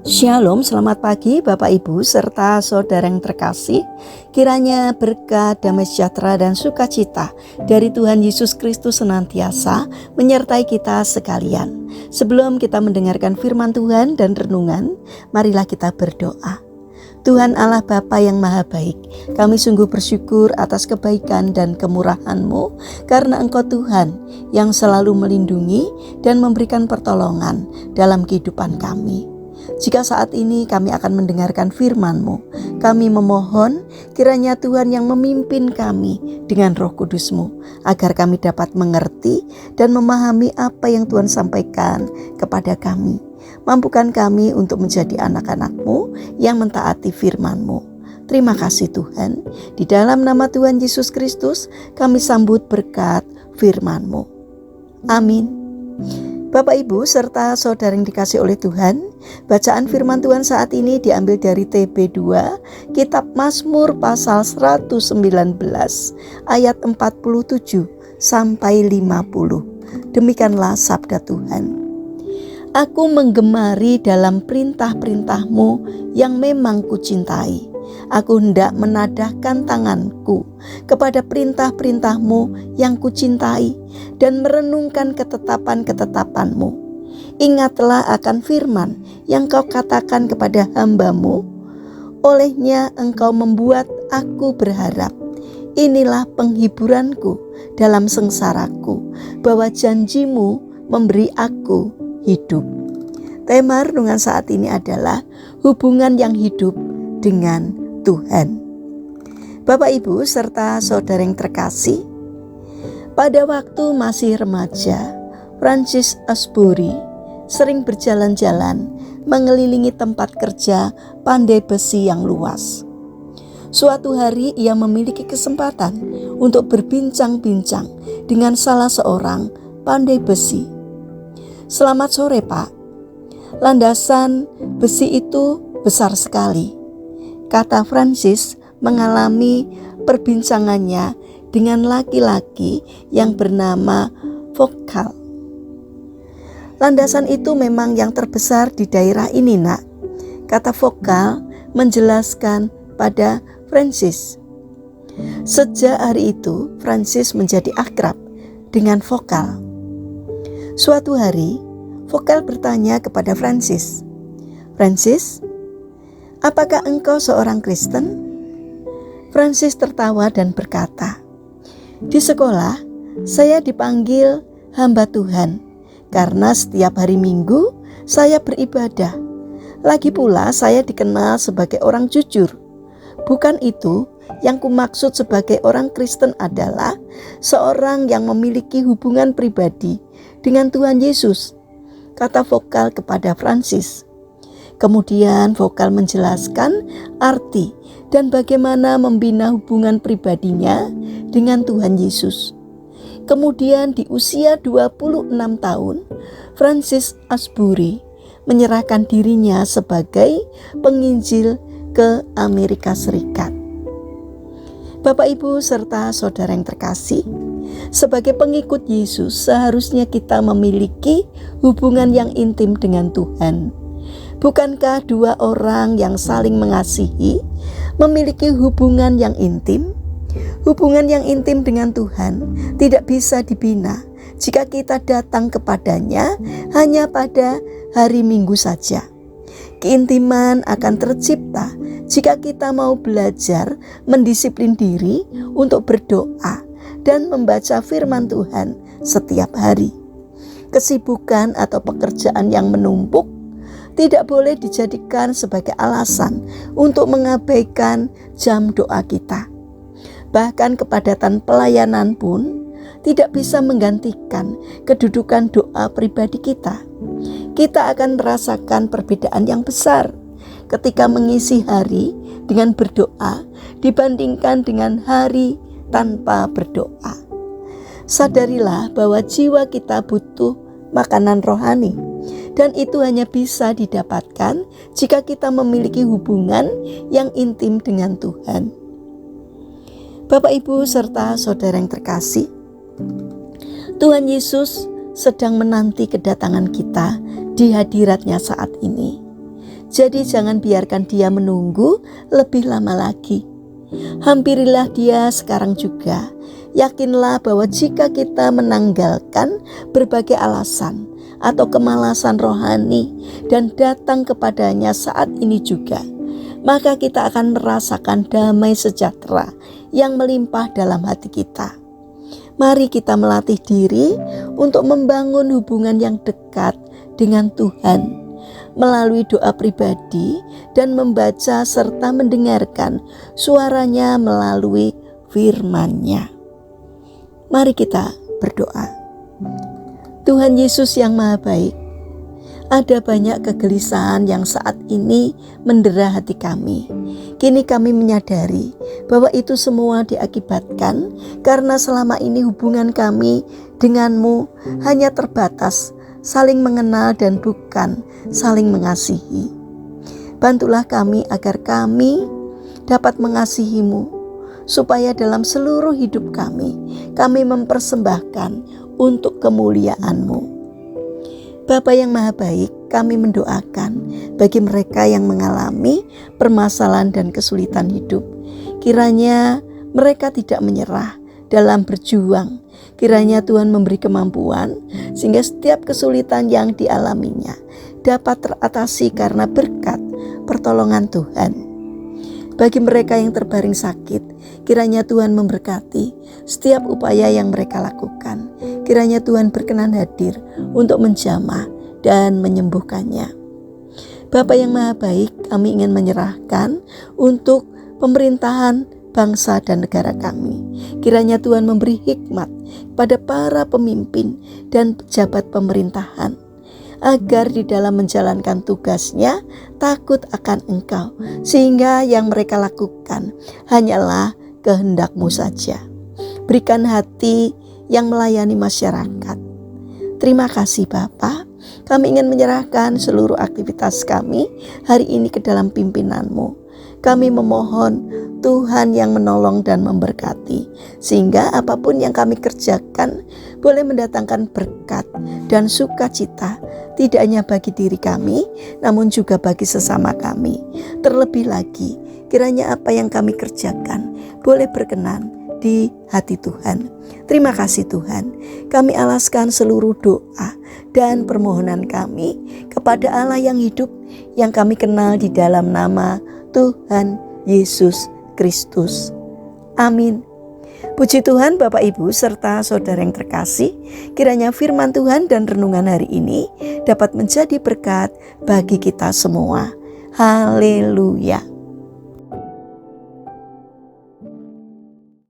Shalom, selamat pagi Bapak Ibu serta saudara yang terkasih. Kiranya berkat, damai sejahtera dan sukacita dari Tuhan Yesus Kristus senantiasa menyertai kita sekalian. Sebelum kita mendengarkan firman Tuhan dan renungan, marilah kita berdoa. Tuhan Allah Bapa yang Maha Baik, kami sungguh bersyukur atas kebaikan dan kemurahan-Mu karena Engkau Tuhan yang selalu melindungi dan memberikan pertolongan dalam kehidupan kami. Jika saat ini kami akan mendengarkan firman-Mu, kami memohon kiranya Tuhan yang memimpin kami dengan Roh Kudus-Mu, agar kami dapat mengerti dan memahami apa yang Tuhan sampaikan kepada kami. Mampukan kami untuk menjadi anak-anak-Mu yang mentaati firman-Mu. Terima kasih Tuhan, di dalam nama Tuhan Yesus Kristus kami sambut berkat firman-Mu. Amin. Bapak Ibu serta saudara yang dikasih oleh Tuhan, bacaan firman Tuhan saat ini diambil dari TB2, Kitab Mazmur pasal 119 ayat 47 sampai 50. Demikianlah sabda Tuhan. Aku menggemari dalam perintah-perintah-Mu yang memang kucintai. Aku hendak menadahkan tanganku kepada perintah-perintah-Mu yang kucintai dan merenungkan ketetapan-ketetapan-Mu. Ingatlah akan firman yang Kau katakan kepada hamba-Mu. Olehnya Engkau membuat aku berharap. Inilah penghiburanku dalam sengsaraku, bahwa janji-Mu memberi aku hidup. Tema renungan saat ini adalah hubungan yang hidup dengan Tuhan. Bapak Ibu serta saudara yang terkasih, pada waktu masih remaja, Francis Asbury sering berjalan-jalan mengelilingi tempat kerja pandai besi yang luas. Suatu hari ia memiliki kesempatan untuk berbincang-bincang dengan salah seorang pandai besi. "Selamat sore, Pak. Landasan besi itu besar sekali," kata Francis mengalami perbincangannya dengan laki-laki yang bernama Vokal. "Landasan itu memang yang terbesar di daerah ini, Nak," kata Vokal menjelaskan pada Francis. Sejak hari itu, Francis menjadi akrab dengan Vokal. Suatu hari, Vokal bertanya kepada Francis, "Francis, apakah engkau seorang Kristen?" Francis tertawa dan berkata, "Di sekolah, saya dipanggil hamba Tuhan karena setiap hari Minggu saya beribadah. Lagi pula saya dikenal sebagai orang jujur. Bukan itu yang kumaksud sebagai orang Kristen adalah seorang yang memiliki hubungan pribadi dengan Tuhan Yesus," kata Vokal kepada Francis. Kemudian Vokal menjelaskan arti dan bagaimana membina hubungan pribadinya dengan Tuhan Yesus. Kemudian di usia 26 tahun, Francis Asbury menyerahkan dirinya sebagai penginjil ke Amerika Serikat. Bapak Ibu serta saudara yang terkasih, sebagai pengikut Yesus seharusnya kita memiliki hubungan yang intim dengan Tuhan. Bukankah dua orang yang saling mengasihi memiliki hubungan yang intim? Hubungan yang intim dengan Tuhan tidak bisa dibina jika kita datang kepadanya hanya pada hari Minggu saja. Keintiman akan tercipta jika kita mau belajar mendisiplin diri untuk berdoa dan membaca firman Tuhan setiap hari. Kesibukan atau pekerjaan yang menumpuk tidak boleh dijadikan sebagai alasan untuk mengabaikan jam doa kita. Bahkan kepadatan pelayanan pun tidak bisa menggantikan kedudukan doa pribadi kita. Kita akan merasakan perbedaan yang besar ketika mengisi hari dengan berdoa dibandingkan dengan hari tanpa berdoa. Sadarilah bahwa jiwa kita butuh makanan rohani, dan itu hanya bisa didapatkan jika kita memiliki hubungan yang intim dengan Tuhan. Bapak Ibu serta saudara yang terkasih, Tuhan Yesus sedang menanti kedatangan kita di hadirat-Nya saat ini. Jadi jangan biarkan dia menunggu lebih lama lagi. Hampirilah dia sekarang juga. Yakinlah bahwa jika kita menanggalkan berbagai alasan atau kemalasan rohani dan datang kepadanya saat ini juga, maka kita akan merasakan damai sejahtera yang melimpah dalam hati kita. Mari kita melatih diri untuk membangun hubungan yang dekat dengan Tuhan melalui doa pribadi dan membaca serta mendengarkan suaranya melalui firman-Nya. Mari kita berdoa. Tuhan Yesus yang Maha Baik, ada banyak kegelisahan yang saat ini mendera hati kami. Kini kami menyadari bahwa itu semua diakibatkan karena selama ini hubungan kami denganmu hanya terbatas saling mengenal dan bukan saling mengasihi. Bantulah kami agar kami dapat mengasihimu, supaya dalam seluruh hidup kami mempersembahkan untuk kemuliaan-Mu. Bapa yang Maha Baik, kami mendoakan bagi mereka yang mengalami permasalahan dan kesulitan hidup. Kiranya mereka tidak menyerah dalam berjuang. Kiranya Tuhan memberi kemampuan sehingga setiap kesulitan yang dialaminya dapat teratasi karena berkat pertolongan Tuhan. Bagi mereka yang terbaring sakit, kiranya Tuhan memberkati setiap upaya yang mereka lakukan. Kiranya Tuhan berkenan hadir untuk menjamah dan menyembuhkannya. Bapa yang Maha Baik, kami ingin menyerahkan untuk pemerintahan bangsa dan negara kami. Kiranya Tuhan memberi hikmat pada para pemimpin dan pejabat pemerintahan, agar di dalam menjalankan tugasnya takut akan Engkau, sehingga yang mereka lakukan hanyalah kehendak-Mu saja. Berikan hati yang melayani masyarakat. Terima kasih Bapa. Kami ingin menyerahkan seluruh aktivitas kami hari ini ke dalam pimpinan-Mu. Kami memohon Tuhan yang menolong dan memberkati, sehingga apapun yang kami kerjakan boleh mendatangkan berkat dan sukacita, tidak hanya bagi diri kami, namun juga bagi sesama kami. Terlebih lagi, kiranya apa yang kami kerjakan boleh berkenan di hati Tuhan. Terima kasih Tuhan. Kami alaskan seluruh doa dan permohonan kami kepada Allah yang hidup, yang kami kenal di dalam nama Tuhan Yesus Kristus. Amin. Puji Tuhan Bapak Ibu serta saudara yang terkasih, kiranya firman Tuhan dan renungan hari ini dapat menjadi berkat bagi kita semua. Haleluya.